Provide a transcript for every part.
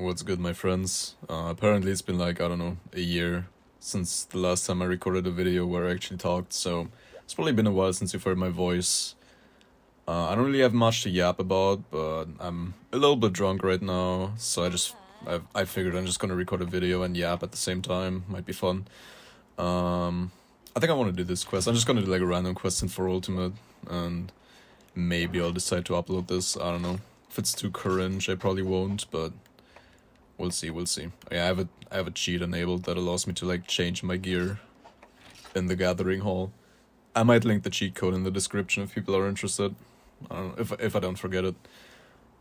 What's good, my friends? Apparently it's been like, I don't know, a year since the last time I recorded a video where I actually talked, so it's probably been a while since you've heard my voice. I don't really have much to yap about, but I'm a little bit drunk right now, so I figured I'm just gonna record a video and yap at the same time. Might be fun. I think I want to do this quest. I'm just gonna do like a random quest in for Ultimate, and maybe I'll decide to upload this. I don't know. If it's too cringe, I probably won't, but we'll see. Yeah, I have a cheat enabled that allows me to like change my gear in the gathering hall. I might link the cheat code in the description if people are interested. I don't know, if I don't forget it.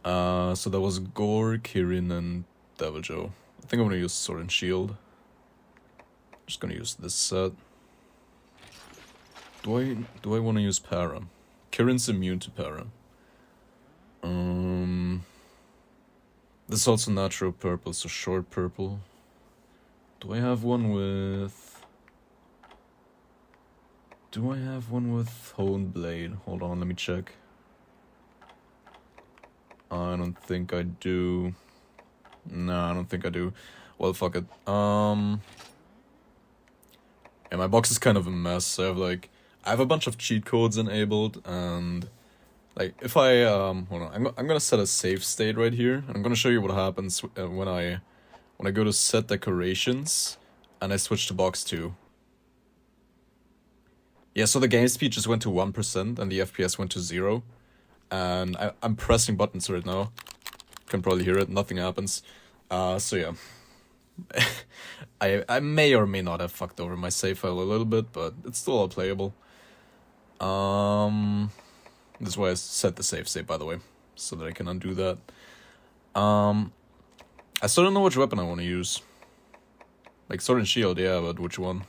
So that was Gore, Kirin, and Devil Joe. I think I'm gonna use Sword and Shield. Just gonna use this set. Do I want to use Para? Kirin's immune to Para. This is also natural purple, so short purple. Do I have one with Honed Blade? Hold on, let me check. I don't think I do. No, I don't think I do. Well, fuck it. Yeah, my box is kind of a mess. I have a bunch of cheat codes enabled, and like if I hold on, I'm gonna set a save state right here, and I'm gonna show you what happens when I go to set decorations and I switch to box 2. Yeah, so the game speed just went to 1% and the FPS went to 0. And I'm pressing buttons right now. Can probably hear it, nothing happens. So yeah. I may or may not have fucked over my save file a little bit, but it's still all playable. This is why I set the save state, by the way, so that I can undo that. I still don't know which weapon I want to use. Like Sword and Shield, yeah, but which one?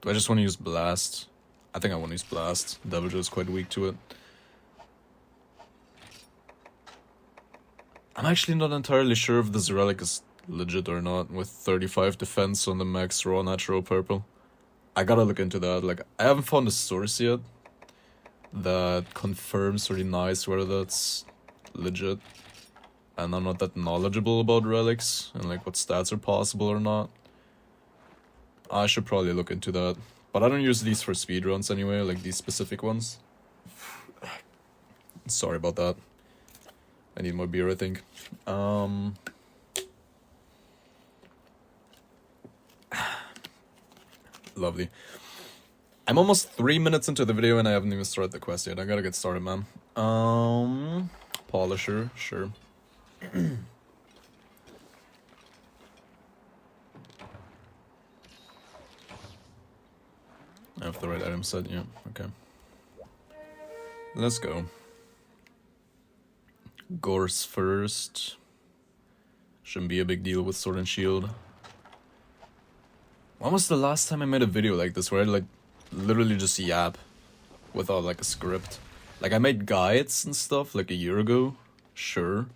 Do I just want to use Blast? I think I want to use Blast. Devil Joe is quite weak to it. I'm actually not entirely sure if this relic is legit or not, with 35 defense on the max raw natural purple. I gotta look into that. Like, I haven't found a source yet that confirms really nice whether that's legit. And I'm not that knowledgeable about relics and like what stats are possible or not. I should probably look into that. But I don't use these for speedruns anyway, like these specific ones. Sorry about that. I need more beer, I think. Lovely. I'm almost 3 minutes into the video and I haven't even started the quest yet. I gotta get started, man. Polisher, sure. I have the right item set, yeah, okay. Let's go. Gore's first. Shouldn't be a big deal with Sword and Shield. When was the last time I made a video like this where I like literally just yap without like a script? Like I made guides and stuff like a year ago, sure.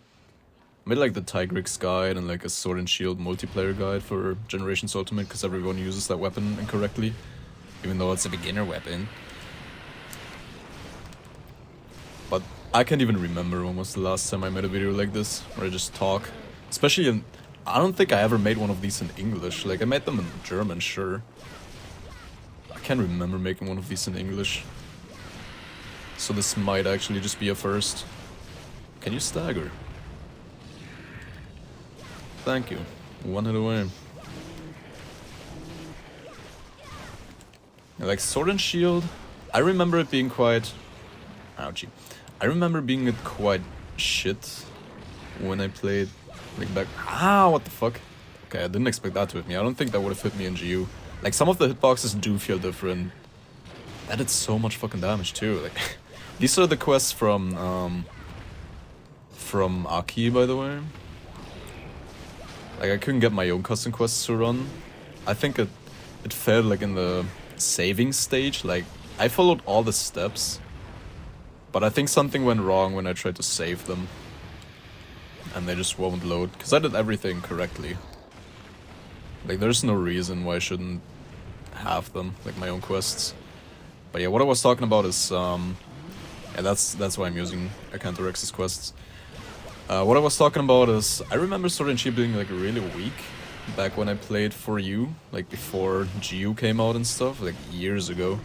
I made like the Tigrix guide and like a Sword and Shield multiplayer guide for Generations Ultimate because everyone uses that weapon incorrectly, even though it's a beginner weapon. But I can't even remember when was the last time I made a video like this, where I just talk. Especially in... I don't think I ever made one of these in English. Like, I made them in German, sure. I can't remember making one of these in English. So this might actually just be a first. Can you stagger? Thank you. One hit away. Like, Sword and Shield, I remember it being quite... Ouchie. I remember being quite shit when I played like back. Ah, what the fuck? Okay, I didn't expect that to hit me. I don't think that would have hit me in GU. Like some of the hitboxes do feel different. That did so much fucking damage too. Like these are the quests from Aki, by the way. Like I couldn't get my own custom quests to run. I think it failed like in the saving stage. Like I followed all the steps. But I think something went wrong when I tried to save them. And they just won't load. Because I did everything correctly. Like, there's no reason why I shouldn't have them. Like, my own quests. But yeah, what I was talking about is... yeah, that's why I'm using Acanthorex's quests. What I was talking about is, I remember Sword and Shield being like really weak back when I played for you, like before GU came out and stuff, like years ago.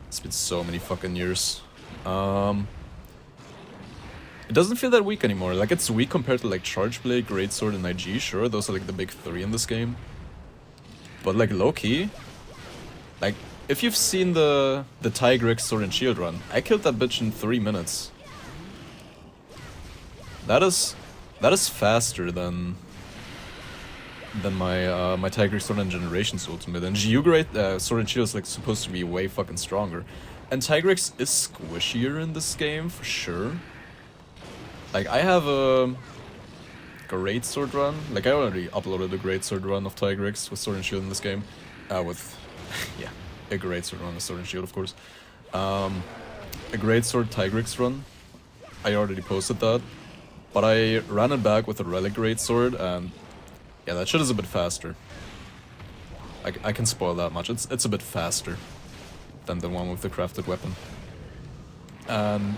It's been so many fucking years. It doesn't feel that weak anymore. Like, it's weak compared to like Charge Blade, Greatsword, and IG, sure, those are like the big three in this game. But like low-key, like, if you've seen the Tigrex Sword and Shield run, I killed that bitch in 3 minutes. That is faster than my my Tigrex Sword and Generations ultimate. And GU Great Sword and Shield is like supposed to be way fucking stronger. And Tigrex is squishier in this game for sure. Like, I have a Great Sword run. Like, I already uploaded a Great Sword run of Tigrex with Sword and Shield in this game. With yeah, a Great Sword run with Sword and Shield, of course. A Great Sword Tigrex run. I already posted that. But I ran it back with a Relic Great Sword, and yeah, that shit is a bit faster. I can spoil that much. It's a bit faster than the one with the crafted weapon. And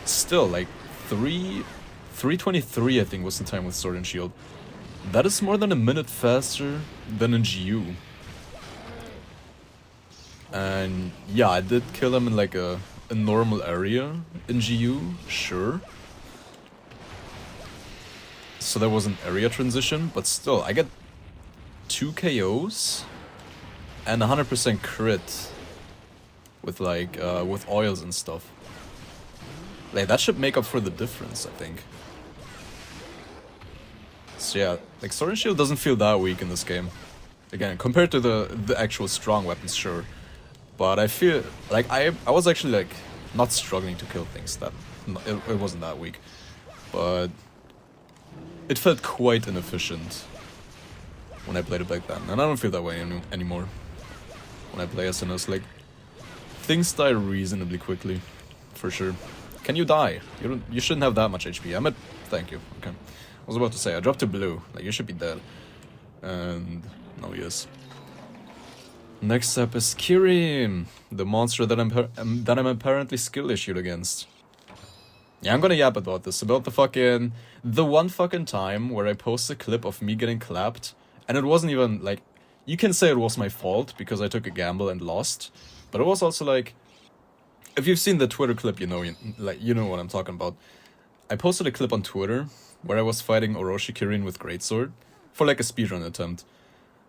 still, like, 3:23 I think was the time with Sword and Shield. That is more than a minute faster than in GU. And yeah, I did kill him in like a normal area in GU, sure. So there was an area transition, but still, I get 2 KOs and 100% crit with like, with oils and stuff. Like, that should make up for the difference, I think. So yeah, like, Sword and Shield doesn't feel that weak in this game. Again, compared to the actual strong weapons, sure. But I feel like I was actually like not struggling to kill things. That it wasn't that weak, but it felt quite inefficient when I played it back then, and I don't feel that way anymore. When I play SNS, like, things die reasonably quickly, for sure. Can you die? You shouldn't have that much HP. Thank you. Okay. I was about to say, I dropped to blue. Like, you should be dead. And no, he is. Next up is Kirin, the monster that I'm apparently skill issued against. Yeah, I'm gonna yap about this, about the one fucking time where I posted a clip of me getting clapped, and it wasn't even, like, you can say it was my fault, because I took a gamble and lost, but it was also, like, if you've seen the Twitter clip, you know what I'm talking about. I posted a clip on Twitter, where I was fighting Orochi Kirin with Greatsword, for, like, a speedrun attempt.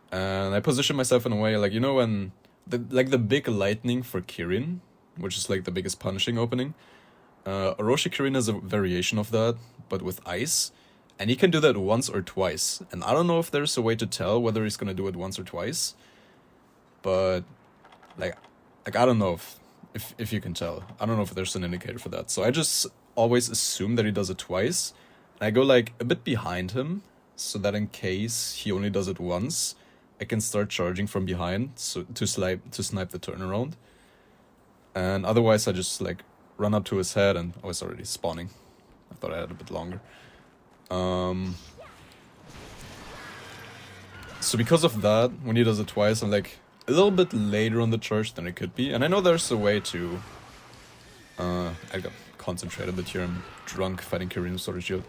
And I positioned myself in a way, like, you know, when the big lightning for Kirin, which is like the biggest punishing opening, Orochi Kirin has a variation of that, but with ice, and he can do that once or twice. And I don't know if there's a way to tell whether he's gonna do it once or twice, but like I don't know if you can tell. I don't know if there's an indicator for that. So I just always assume that he does it twice, and I go like a bit behind him, so that in case he only does it once, I can start charging from behind, so to snipe the turnaround. And otherwise I just like run up to his head, and oh, it's already spawning. I thought I had a bit longer. So because of that, when he does it twice, I'm like a little bit later on the charge than it could be. And I know there's a way to I got concentrated a bit here. I'm drunk fighting Kirin with Sword and Shield.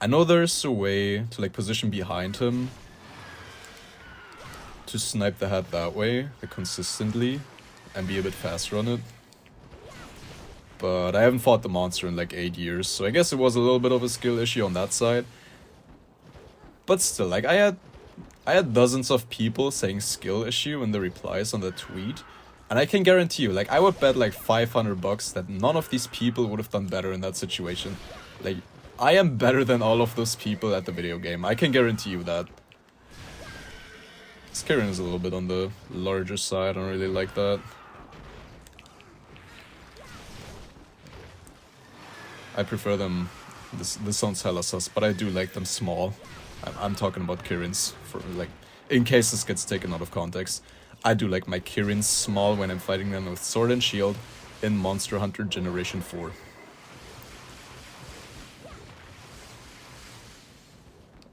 I know there's a way to like position behind him to snipe the head that way, like consistently, and be a bit faster on it. But I haven't fought the monster in like 8 years, so I guess it was a little bit of a skill issue on that side. But still, like, I had dozens of people saying skill issue in the replies on the tweet, and I can guarantee you, like, I would bet like $500 that none of these people would have done better in that situation. Like, I am better than all of those people at the video game. I can guarantee you that. Kirin is a little bit on the larger side. I don't really like that. I prefer them. This sounds hella sus, but I do like them small. I'm talking about Kirins, for like, in case this gets taken out of context. I do like my Kirins small when I'm fighting them with Sword and Shield in Monster Hunter Generation 4.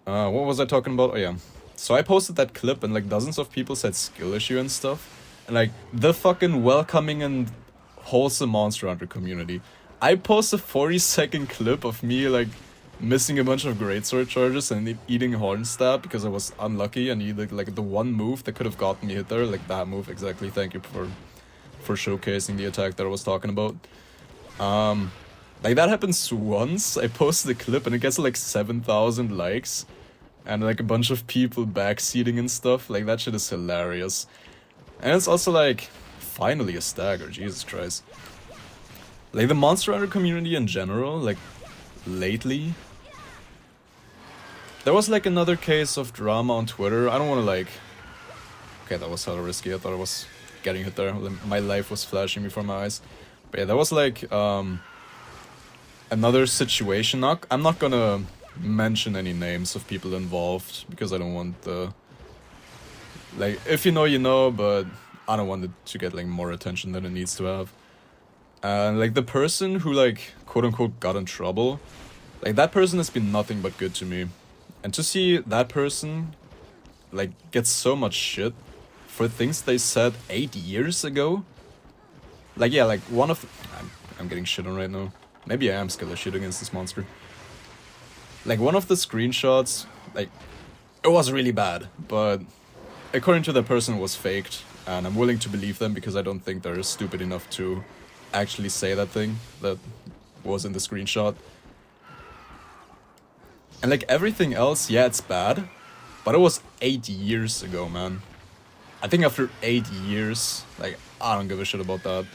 What was I talking about? Oh yeah. So I posted that clip and like dozens of people said skill issue and stuff. And like the fucking welcoming and wholesome Monster Hunter community I post a 40-second clip of me like missing a bunch of greatsword charges and eating horn stab because I was unlucky and needed like the one move that could have gotten me hit there, like that move exactly. Thank you for showcasing the attack that I was talking about. Like that happens once. I posted a clip and it gets like 7,000 likes and like a bunch of people backseating and stuff. Like that shit is hilarious. And it's also like finally a stagger, Jesus Christ. Like the Monster Hunter community in general, like lately, there was like another case of drama on Twitter. I don't want to like, okay, that was hella risky. I thought I was getting hit there. My life was flashing before my eyes. But yeah, that was like another situation. I'm not gonna mention any names of people involved because I don't want the, like, if you know, you know, but I don't want it to get like more attention than it needs to have. And like the person who like quote unquote got in trouble, like that person has been nothing but good to me. And to see that person like get so much shit for things they said 8 years ago. Like yeah, like one of I'm getting shit on right now. Maybe I am scared of shit against this monster. Like one of the screenshots, like it was really bad, but according to the person it was faked, and I'm willing to believe them because I don't think they're stupid enough to actually say that thing that was in the screenshot. And like everything else, yeah, it's bad, but it was 8 years ago, man. I think after 8 years, like I don't give a shit about that.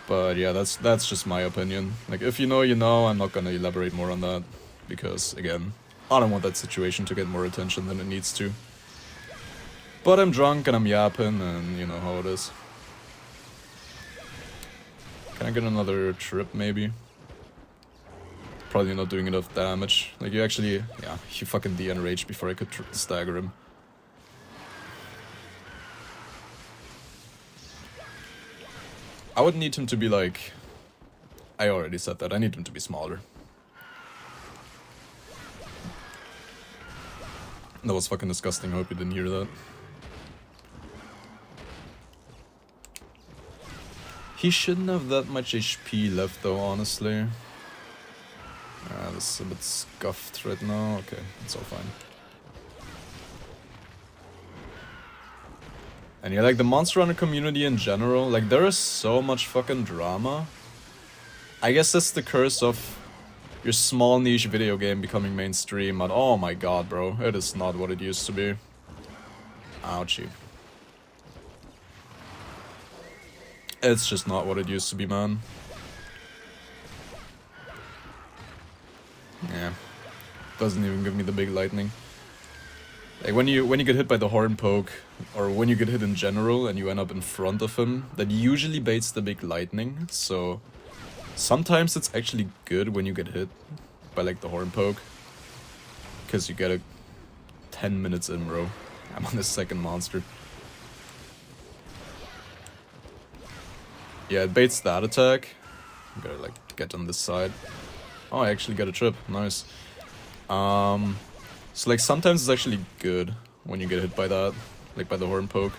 But yeah, that's just my opinion. Like if you know, you know. I'm not gonna elaborate more on that because again, I don't want that situation to get more attention than it needs to. But I'm drunk and I'm yapping, and you know how it is. Can I get another trip, maybe? Probably not doing enough damage. Like, you actually... Yeah, he fucking de-enraged before I could stagger him. I would need him to be like... I already said that. I need him to be smaller. That was fucking disgusting. I hope you didn't hear that. He shouldn't have that much HP left though, honestly. This is a bit scuffed right now. Okay, it's all fine. And yeah, like the Monster Hunter community in general, like there is so much fucking drama. I guess that's the curse of your small niche video game becoming mainstream, but oh my god, bro, it is not what it used to be. Ouchie. It's just not what it used to be, man. Yeah. Doesn't even give me the big lightning. Like when you get hit by the horn poke, or when you get hit in general and you end up in front of him, that usually baits the big lightning, so sometimes it's actually good when you get hit by like the horn poke. Because you get a 10 minutes in, bro. I'm on the second monster. Yeah, it baits that attack. Gotta like get on this side. Oh, I actually got a trip. Nice. So like sometimes it's actually good when you get hit by that, like by the horn poke.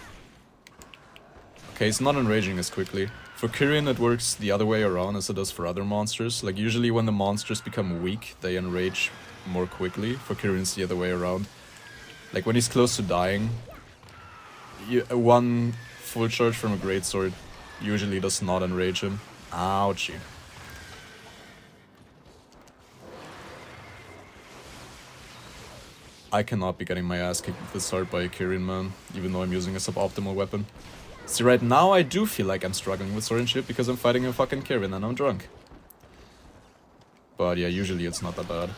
Okay, it's not enraging as quickly. For Kirin it works the other way around as it does for other monsters. Like usually when the monsters become weak, they enrage more quickly. For Kirin it's the other way around. Like when he's close to dying, one full charge from a greatsword usually does not enrage him. Ouchie. I cannot be getting my ass kicked this hard by a Kirin, man, even though I'm using a suboptimal weapon. See, right now I do feel like I'm struggling with swordmanship because I'm fighting a fucking Kirin and I'm drunk. But yeah, usually it's not that bad.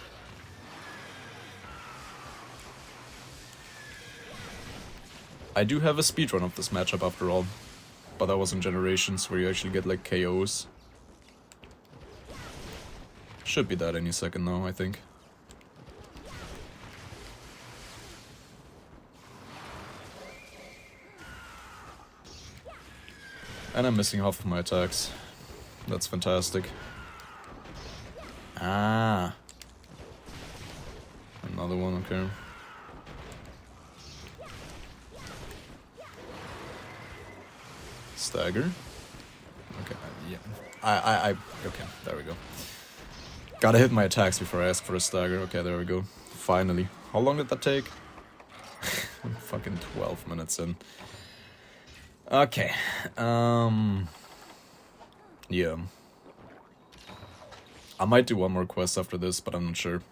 I do have a speedrun of this matchup after all, but that was in Generations where you actually get like KOs. Should be that any second now, I think. And I'm missing half of my attacks. That's fantastic. Ah. Another one, okay. Stagger. Okay, yeah. Okay, there we go. Gotta hit my attacks before I ask for a stagger. Okay, there we go. Finally. How long did that take? Fucking 12 minutes in. Okay. Yeah. I might do one more quest after this, but I'm not sure.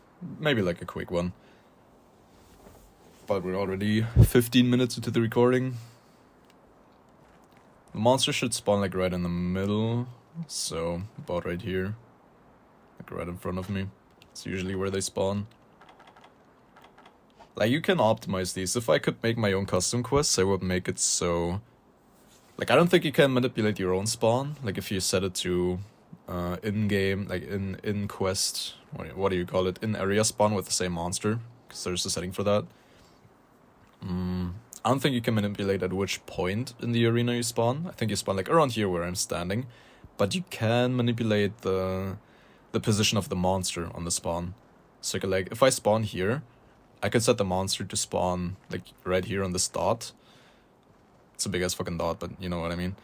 Maybe like a quick one. But we're already 15 minutes into the recording. The monster should spawn like right in the middle. So, about right here. Like right in front of me. It's usually where they spawn. Like, you can optimize these. If I could make my own custom quests, I would make it so... Like, I don't think you can manipulate your own spawn. Like, if you set it to in-game, like in quest, what do you call it? In-area spawn with the same monster. Because there's a setting for that. I don't think you can manipulate at which point in the arena you spawn. I think you spawn like around here where I'm standing. But you can manipulate the position of the monster on the spawn. So you can, like, if I spawn here, I could set the monster to spawn like right here on this dot. It's a big ass fucking dot, but you know what I mean.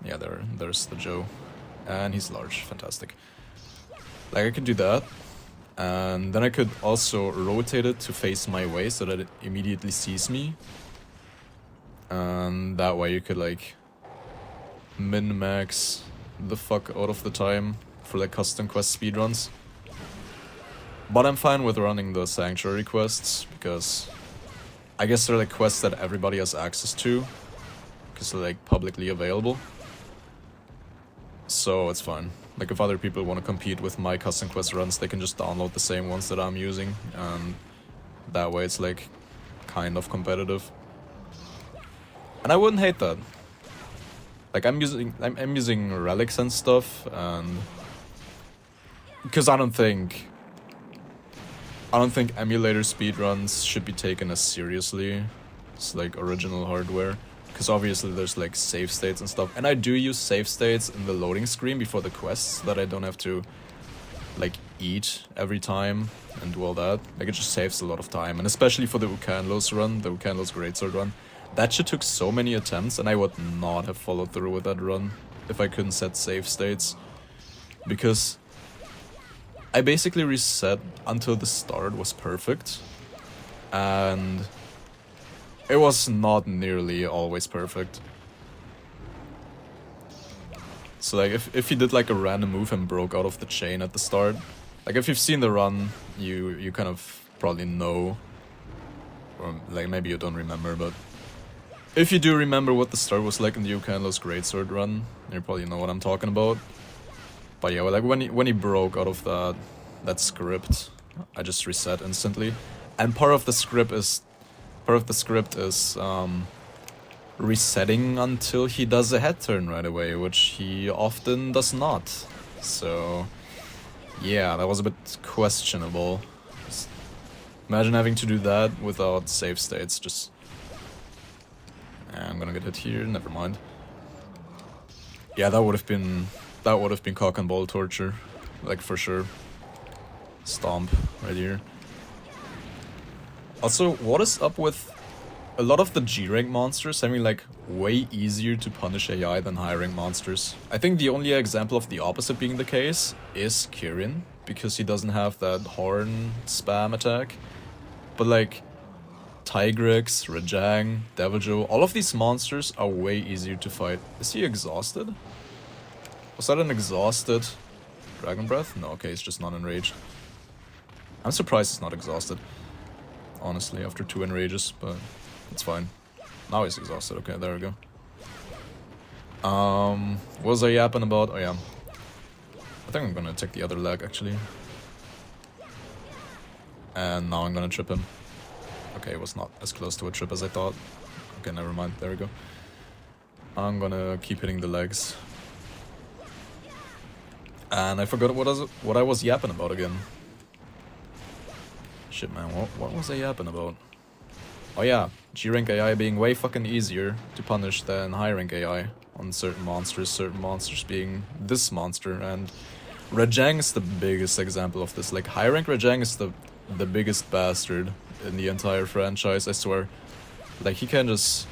Yeah, there's the Joe. And he's large, fantastic. Like, I could do that. And then I could also rotate it to face my way so that it immediately sees me. And that way you could like min-max the fuck out of the time for like custom quest speedruns. But I'm fine with running the sanctuary quests because I guess they're like quests that everybody has access to because they're like publicly available. So it's fine. Like, if other people want to compete with my custom quest runs, they can just download the same ones that I'm using, and that way it's like kind of competitive. And I wouldn't hate that. Like, I'm using relics and stuff, and because I don't think emulator speedruns should be taken as seriously as like original hardware. Because obviously there's like save states and stuff. And I do use save states in the loading screen before the quests so that I don't have to like eat every time and do all that. Like, it just saves a lot of time. And especially for the Ukanlos run, the Ukanlos Greatsword run. That shit took so many attempts and I would not have followed through with that run if I couldn't set save states. Because I basically reset until the start was perfect. And it was not nearly always perfect. So like, if he did like a random move and broke out of the chain at the start, like if you've seen the run, you kind of probably know, or like maybe you don't remember, but if you do remember what the start was like in the Ukanlos Greatsword run, you probably know what I'm talking about. But yeah, like when he broke out of that script, I just reset instantly, and part of the script is resetting until he does a head turn right away, which he often does not. So yeah, that was a bit questionable. Just imagine having to do that without save states. Just I'm gonna get hit here. Never mind. Yeah, that would have been cock and ball torture, like for sure. Stomp right here. Also, what is up with a lot of the G-rank monsters having like way easier to punish AI than high-rank monsters? I think the only example of the opposite being the case is Kirin, because he doesn't have that horn spam attack. But like Tigrex, Rajang, Deviljho, all of these monsters are way easier to fight. Is he exhausted? Was that an exhausted Dragon Breath? No, okay, he's just not enraged. I'm surprised he's not exhausted, honestly, after 2 enrages, but it's fine. Now he's exhausted. Okay, there we go. What was I yapping about? Oh yeah. I think I'm gonna attack the other leg, actually. And now I'm gonna trip him. Okay, it was not as close to a trip as I thought. Okay, never mind. There we go. I'm gonna keep hitting the legs. And I forgot what I was yapping about again. Shit, man, what was I yapping about? Oh yeah, G-rank AI being way fucking easier to punish than high-rank AI on certain monsters being this monster, and Rajang is the biggest example of this. Like, high-rank Rajang is the biggest bastard in the entire franchise, I swear. Like, he can just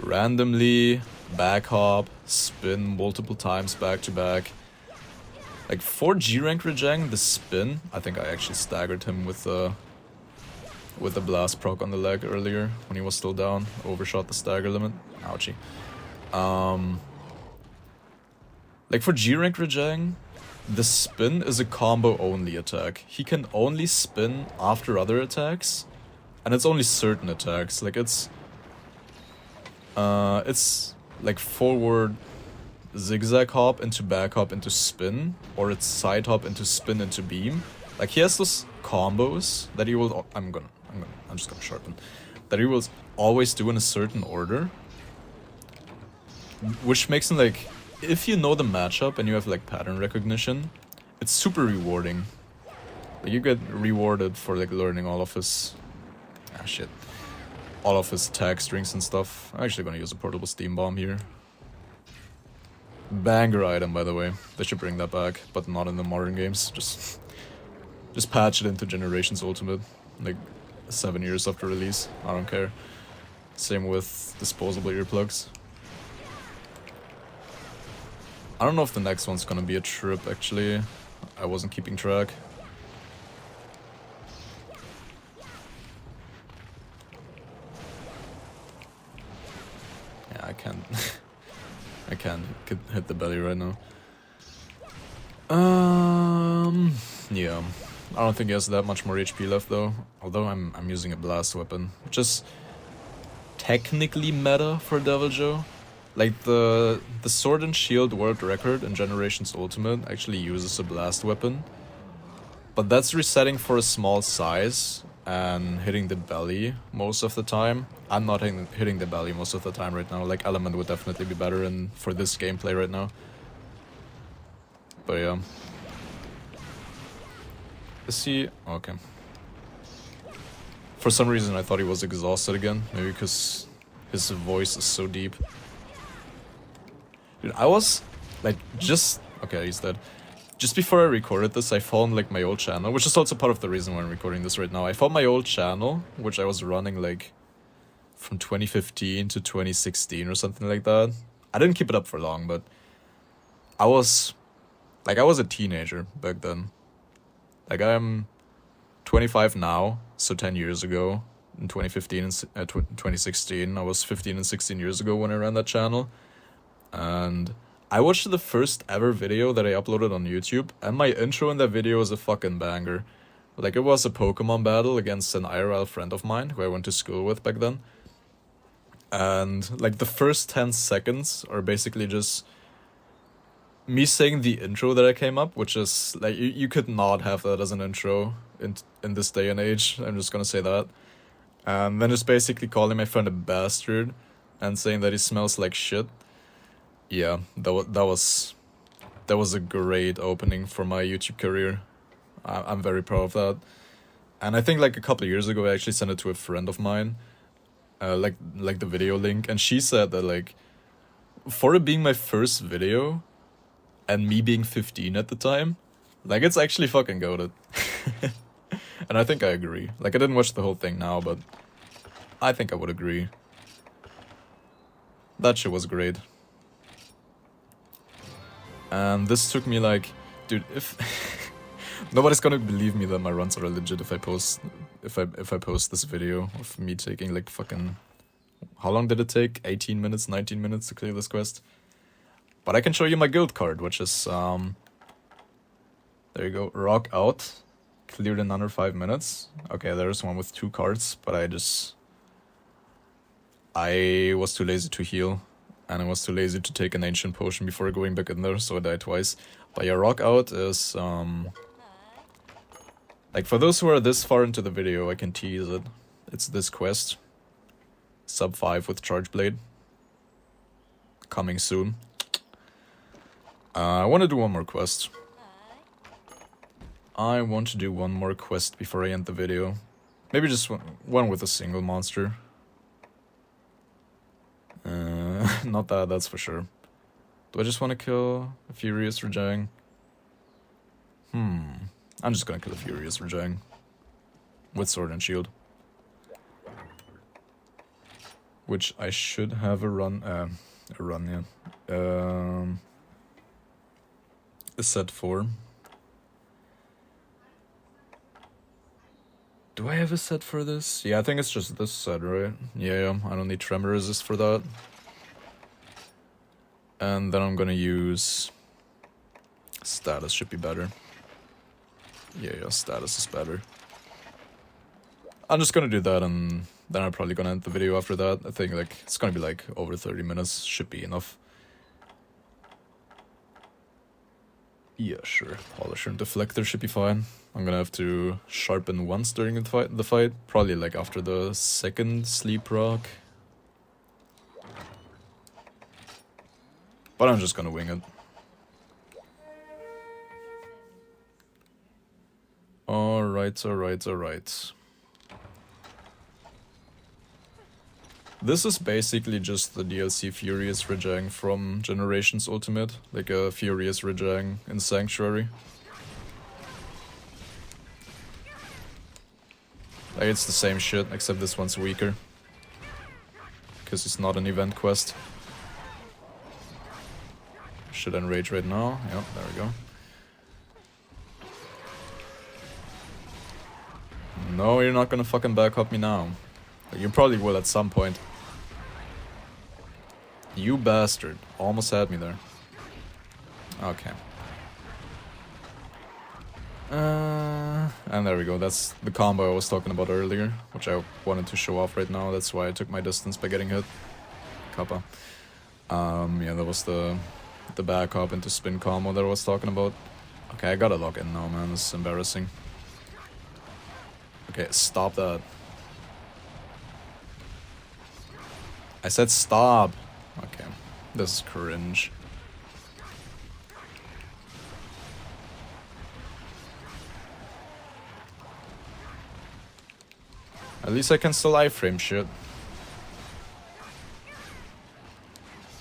randomly back hop, spin multiple times back to back. Like for G rank Rajang, the spin, I think I actually staggered him with the blast proc on the leg earlier when he was still down. Overshot the stagger limit. Ouchie. Like for G rank Rajang, the spin is a combo only attack. He can only spin after other attacks, and it's only certain attacks. Like it's like forward zigzag hop into back hop into spin, or it's side hop into spin into beam. Like he has those combos that he will. I'm just gonna sharpen. That he will always do in a certain order, which makes him like, if you know the matchup and you have like pattern recognition, it's super rewarding. Like you get rewarded for like learning all of his all of his attack strings and stuff. I'm actually gonna use a portable steam bomb here. Banger item, by the way. They should bring that back, but not in the modern games. Just patch it into Generations Ultimate, like 7 years after release. I don't care. Same with disposable earplugs. I don't know if the next one's gonna be a trip, actually. I wasn't keeping track. Yeah, I can't. I can't hit the belly right now. Yeah. I don't think he has that much more HP left though. Although I'm using a blast weapon, which is technically meta for Devil Joe. Like the Sword and Shield world record in Generations Ultimate actually uses a blast weapon. But that's resetting for a small size and hitting the belly most of the time. I'm not hitting the belly most of the time right now. Like Element would definitely be better for this gameplay right now. But yeah. Is he? Okay. For some reason I thought he was exhausted again. Maybe because his voice is so deep. Dude, I was like okay, he's dead. Just before I recorded this, I found like my old channel, which is also part of the reason why I'm recording this right now. I found my old channel, which I was running like from 2015 to 2016 or something like that. I didn't keep it up for long, but I was a teenager back then. Like I'm 25 now, so 10 years ago in 2015 and 2016, I was 15 and 16 years ago when I ran that channel. And I watched the first ever video that I uploaded on YouTube, and my intro in that video is a fucking banger. Like, it was a Pokemon battle against an IRL friend of mine, who I went to school with back then. And, like, the first 10 seconds are basically just me saying the intro that I came up, which is, like, you could not have that as an intro in this day and age. I'm just gonna say that. And then just basically calling my friend a bastard and saying that he smells like shit. Yeah, that was a great opening for my YouTube career. I'm very proud of that. And I think like a couple of years ago, I actually sent it to a friend of mine, like the video link, and she said that like, for it being my first video, and me being 15 at the time, like it's actually fucking goated. And I think I agree. Like I didn't watch the whole thing now, but I think I would agree. That shit was great. And this took me like, dude, if nobody's gonna believe me that my runs are legit if I post this video of me taking like fucking, how long did it take? 18 minutes, 19 minutes to clear this quest. But I can show you my guild card, which is there you go, rock out, cleared in under 5 minutes. Okay, there's one with 2 cards, but I was too lazy to heal. And I was too lazy to take an ancient potion before going back in there, so I died twice. But yeah, rock out is like for those who are this far into the video, I can tease it. It's this quest. Sub 5 with Charge Blade. Coming soon. I want to do one more quest. I want to do one more quest before I end the video. Maybe just one with a single monster. Not that's for sure. Do I just want to kill a Furious Rajang? I'm just gonna kill a Furious Rajang. With Sword and Shield. Which I should have a run... A run, yeah. A set 4. Do I have a set for this? Yeah, I think it's just this set, right? Yeah, I don't need tremor resist for that. And then I'm gonna use... Status should be better. Yeah, status is better. I'm just gonna do that, and then I'm probably gonna end the video after that. I think like it's gonna be like over 30 minutes. Should be enough. Yeah, sure. Polisher and deflector should be fine. I'm gonna have to sharpen once during the fight. Probably like after the second sleep rock. But I'm just gonna wing it. Alright. This is basically just the DLC Furious Rajang from Generations Ultimate. Like a Furious Rajang in Sanctuary. Like it's the same shit, except this one's weaker. Because it's not an event quest. Should enrage right now. Yep, there we go. No, you're not gonna fucking back up me now. Like, you probably will at some point. You bastard. Almost had me there. Okay. And there we go. That's the combo I was talking about earlier, which I wanted to show off right now. That's why I took my distance by getting hit. Kappa. Yeah, that was the back hop into spin combo that I was talking about. Okay, I gotta log in now, man. This is embarrassing. Okay, stop that. I said stop. Okay, this is cringe. At least I can still iframe shit.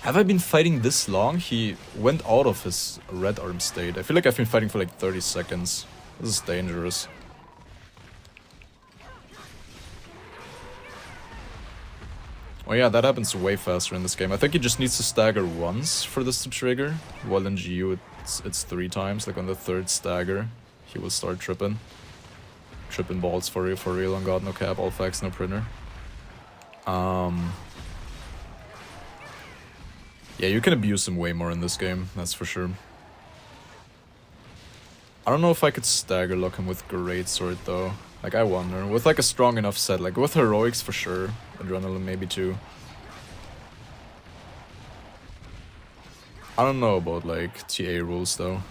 Have I been fighting this long? He went out of his red arm state. I feel like I've been fighting for like 30 seconds. This is dangerous. Oh yeah, that happens way faster in this game. I think he just needs to stagger once for this to trigger. While in GU it's 3 times. Like on the 3rd stagger, he will start tripping. Tripping balls for real on God, no cap, all facts, no printer. Yeah, you can abuse him way more in this game, that's for sure. I don't know if I could stagger lock him with Greatsword though. Like, I wonder. With like a strong enough set, like with Heroics for sure. Adrenaline maybe too. I don't know about like TA rules though.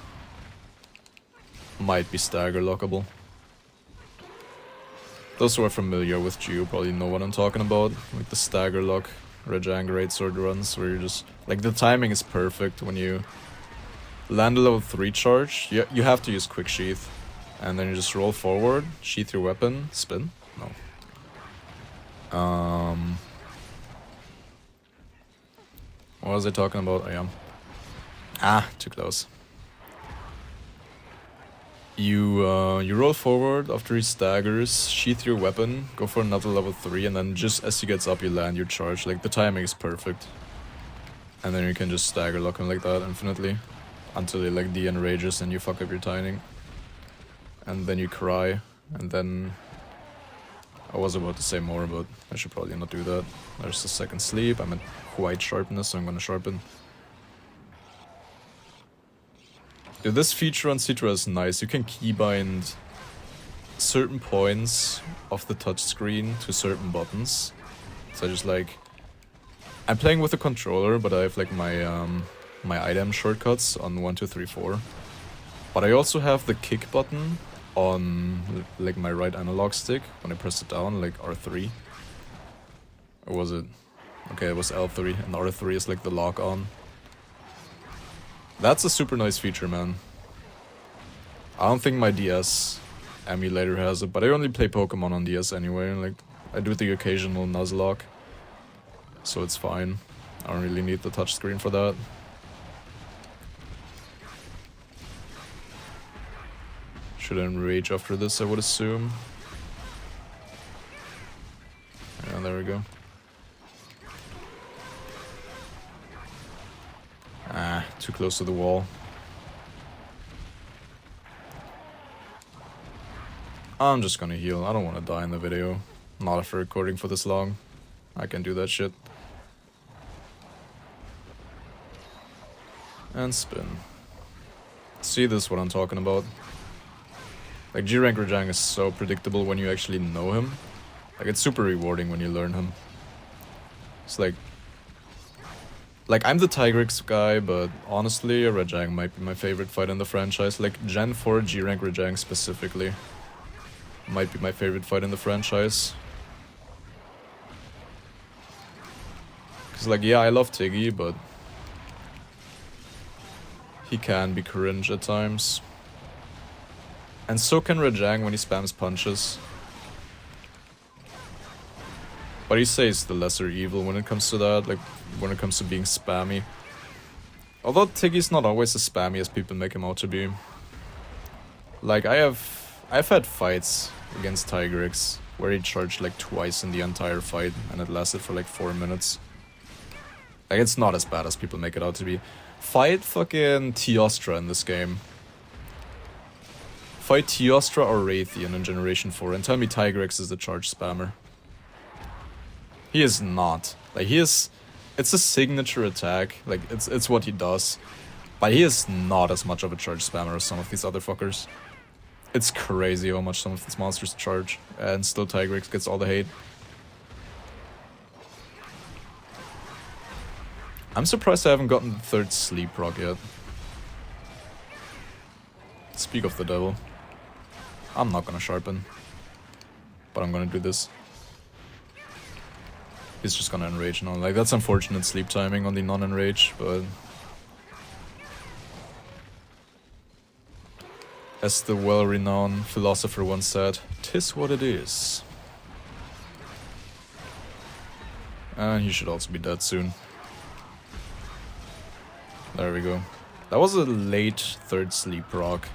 Might be stagger lockable. Those who are familiar with Geo probably know what I'm talking about. Like the stagger lock, Rajang Greatsword runs where you just... Like the timing is perfect when you land a level 3 charge. You have to use Quick Sheath. And then you just roll forward, sheath your weapon, spin? No. What was I talking about? I am. Too close. You roll forward after he staggers, sheath your weapon, go for another level 3, and then just as he gets up, you land your charge. Like, the timing is perfect. And then you can just stagger lock him like that infinitely. Until he like de-enrages and you fuck up your timing. And then you cry, and then... I was about to say more, but I should probably not do that. There's the second sleep, I'm at white sharpness, so I'm gonna sharpen. Dude, this feature on Citra is nice. You can keybind certain points of the touchscreen to certain buttons. So just like... I'm playing with a controller, but I have like my my item shortcuts on 1, 2, 3, 4. But I also have the kick button on like my right analog stick when I press it down, like R3. Or was it? Okay, it was L3, and R3 is like the lock on. That's a super nice feature, man. I don't think my DS emulator has it, but I only play Pokemon on DS anyway. Like, I do the occasional Nuzlocke, so it's fine. I don't really need the touchscreen for that. Should enrage after this, I would assume. Yeah, there we go. Ah, too close to the wall. I'm just gonna heal. I don't want to die in the video. Not after recording for this long. I can do that shit. And spin. See, this is what I'm talking about. Like, G rank Rajang is so predictable when you actually know him. Like, it's super rewarding when you learn him. It's like I'm the Tigrex guy, but honestly, Rajang might be my favorite fight in the franchise. Like, Gen 4 G rank Rajang specifically might be my favorite fight in the franchise. Cause like, yeah, I love Tiggy, but he can be cringe at times. And so can Rajang when he spams punches. But he says the lesser evil when it comes to that, like when it comes to being spammy. Although Tiggy's not always as spammy as people make him out to be. Like I've had fights against Tigrex where he charged like twice in the entire fight and it lasted for like 4 minutes. Like it's not as bad as people make it out to be. Fight fucking Teostra in this game. Fight Teostra or Raytheon in Generation 4 and tell me Tigrex is the charge spammer. He is not. Like he is... It's a signature attack, like it's what he does. But he is not as much of a charge spammer as some of these other fuckers. It's crazy how much some of these monsters charge, and still Tigrex gets all the hate. I'm surprised I haven't gotten the third sleep proc yet. Speak of the devil. I'm not gonna sharpen. But I'm gonna do this. He's just gonna enrage now. Like, that's unfortunate sleep timing on the non-enrage, but... As the well-renowned philosopher once said, 'tis what it is. And he should also be dead soon. There we go. That was a late third sleep proc.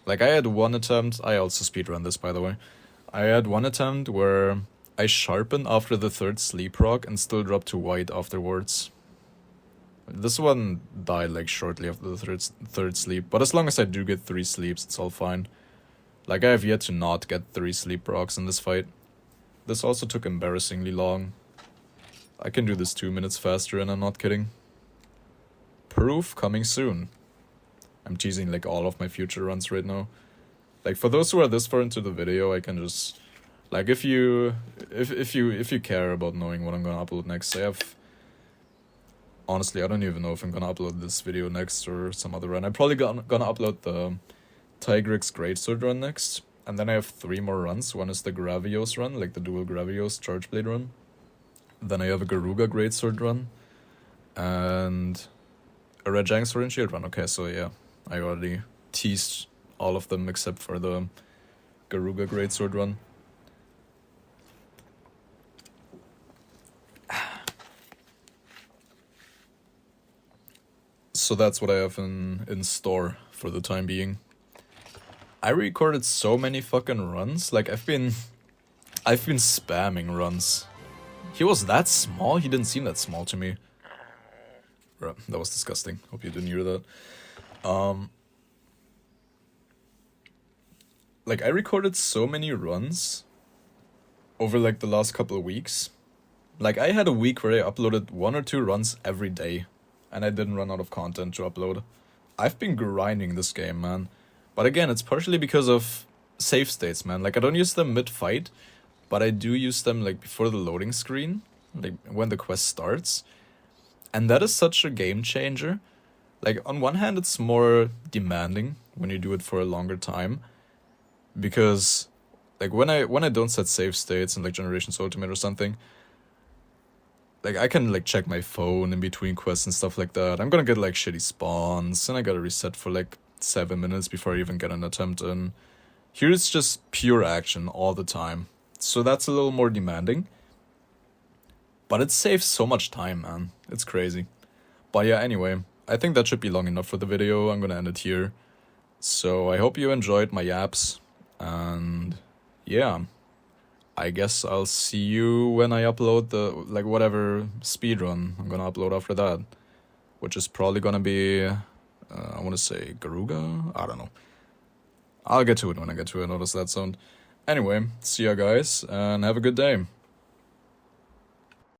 Like, I had one attempt... I also speedrun this, by the way. I had one attempt where I sharpened after the third sleep proc and still dropped to white afterwards. This one died like shortly after the third sleep, but as long as I do get 3 sleeps, it's all fine. Like, I have yet to not get 3 sleep procs in this fight. This also took embarrassingly long. I can do this 2 minutes faster and I'm not kidding. Proof coming soon. I'm teasing like all of my future runs right now. Like, for those who are this far into the video, I can just... Like, if you care about knowing what I'm gonna upload next, I have... Honestly, I don't even know if I'm gonna upload this video next or some other run. I'm probably gonna upload the Tigrex Greatsword run next. And then I have 3 more runs. One is the Gravios run, like the dual Gravios Charge Blade run. Then I have a Garuga Greatsword run. And a Rajang Sword and Shield run. Okay, so yeah, I already teased all of them except for the Garuga Greatsword run. So that's what I have in store for the time being. I recorded so many fucking runs. Like, I've been spamming runs. He was that small? He didn't seem that small to me. Bruh, that was disgusting. Hope you didn't hear that. Like, I recorded so many runs over, like, the last couple of weeks. Like, I had a week where I uploaded 1 or 2 runs every day, and I didn't run out of content to upload. I've been grinding this game, man. But again, it's partially because of save states, man. Like, I don't use them mid-fight, but I do use them, like, before the loading screen, like, when the quest starts. And that is such a game changer. Like, on one hand, it's more demanding when you do it for a longer time. Because, like, when I don't set save states in, like, Generations Ultimate or something, like, I can, like, check my phone in between quests and stuff like that. I'm gonna get, like, shitty spawns, and I gotta reset for, like, 7 minutes before I even get an attempt in. Here it's just pure action all the time. So that's a little more demanding. But it saves so much time, man. It's crazy. But yeah, anyway, I think that should be long enough for the video. I'm gonna end it here. So I hope you enjoyed my yaps. And yeah, I guess I'll see you when I upload the, like, whatever speedrun I'm gonna upload after that. Which is probably gonna be, I wanna say Garuga? I don't know. I'll get to it when I get to it, how does that sound? Anyway, see ya guys, and have a good day.